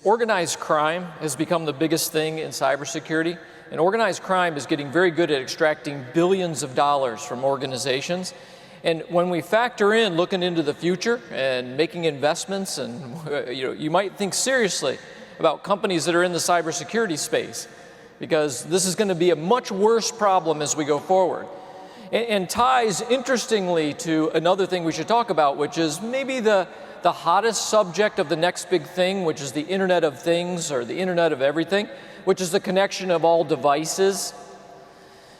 Organized crime has become the biggest thing in cybersecurity, and organized crime is getting very good at extracting billions of dollars from organizations. And when we factor in looking into the future and making investments, and you might think seriously about companies that are in the cybersecurity space, because this is going to be a much worse problem as we go forward. And ties, interestingly, to another thing we should talk about, which is maybe the hottest subject of the next big thing, which is the Internet of Things, or the Internet of Everything, which is the connection of all devices.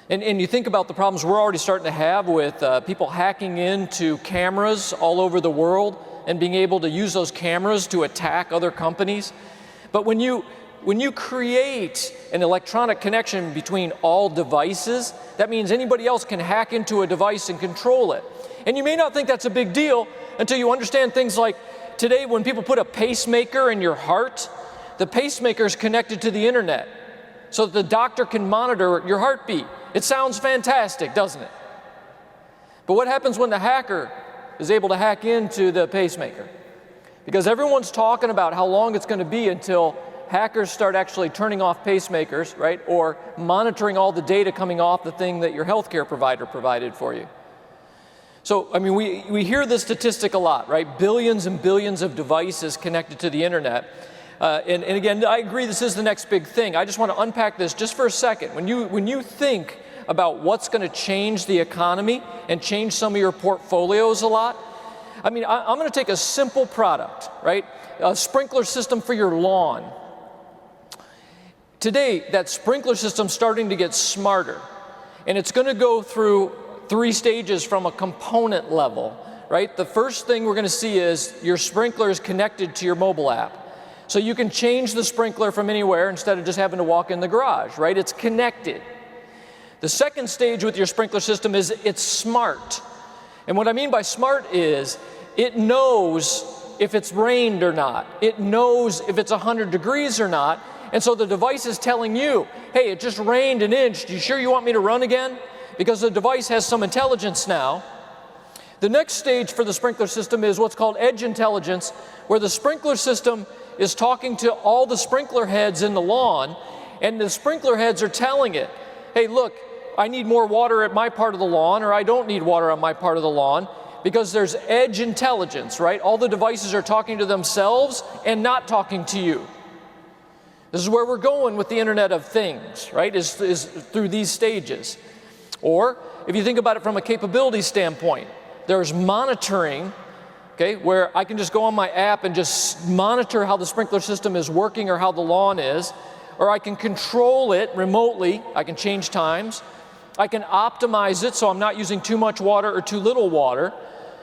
And you think about the problems we're already starting to have with people hacking into cameras all over the world and being able to use those cameras to attack other companies. But when you create an electronic connection between all devices, that means anybody else can hack into a device and control it. And you may not think that's a big deal until you understand things like today when people put a pacemaker in your heart, the pacemaker is connected to the internet so that the doctor can monitor your heartbeat. It sounds fantastic, doesn't it? But what happens when the hacker is able to hack into the pacemaker? Because everyone's talking about how long it's going to be until hackers start actually turning off pacemakers, right? Or monitoring all the data coming off the thing that your healthcare provider provided for you. So, I mean, we hear this statistic a lot, right? Billions and billions of devices connected to the internet. And again, I agree this is the next big thing. I just want to unpack this just for a second. When you think about what's going to change the economy and change some of your portfolios a lot, I mean, I'm going to take a simple product, right? A sprinkler system for your lawn. Today, that sprinkler system's starting to get smarter, and it's going to go through 3 stages from a component level, right? The first thing we're going to see is your sprinkler is connected to your mobile app. So you can change the sprinkler from anywhere instead of just having to walk in the garage, right? It's connected. The second stage with your sprinkler system is it's smart. And what I mean by smart is it knows if it's rained or not. It knows if it's 100 degrees or not. And so the device is telling you, hey, it just rained an inch. You sure you want me to run again? Because the device has some intelligence now. The next stage for the sprinkler system is what's called edge intelligence, where the sprinkler system is talking to all the sprinkler heads in the lawn, and the sprinkler heads are telling it, hey, look, I need more water at my part of the lawn, or I don't need water on my part of the lawn, because there's edge intelligence, right? All the devices are talking to themselves and not talking to you. This is where we're going with the Internet of Things, right? Is through these stages. Or if you think about it from a capability standpoint, there's monitoring, okay, where I can just go on my app and just monitor how the sprinkler system is working or how the lawn is, or I can control it remotely. I can change times. I can optimize it so I'm not using too much water or too little water,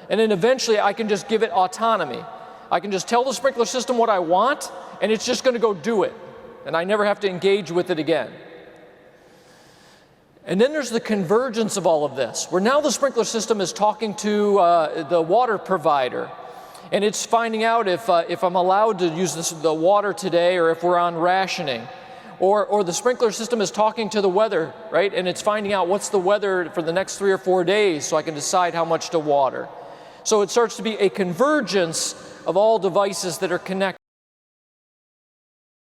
and then eventually I can just give it autonomy. I can just tell the sprinkler system what I want, and it's just going to go do it, and I never have to engage with it again. And then there's the convergence of all of this, where now the sprinkler system is talking to the water provider, and it's finding out if I'm allowed to use the water today, or if we're on rationing. Or the sprinkler system is talking to the weather, right? And it's finding out what's the weather for the next 3 or 4 days so I can decide how much to water. So it starts to be a convergence of all devices that are connected.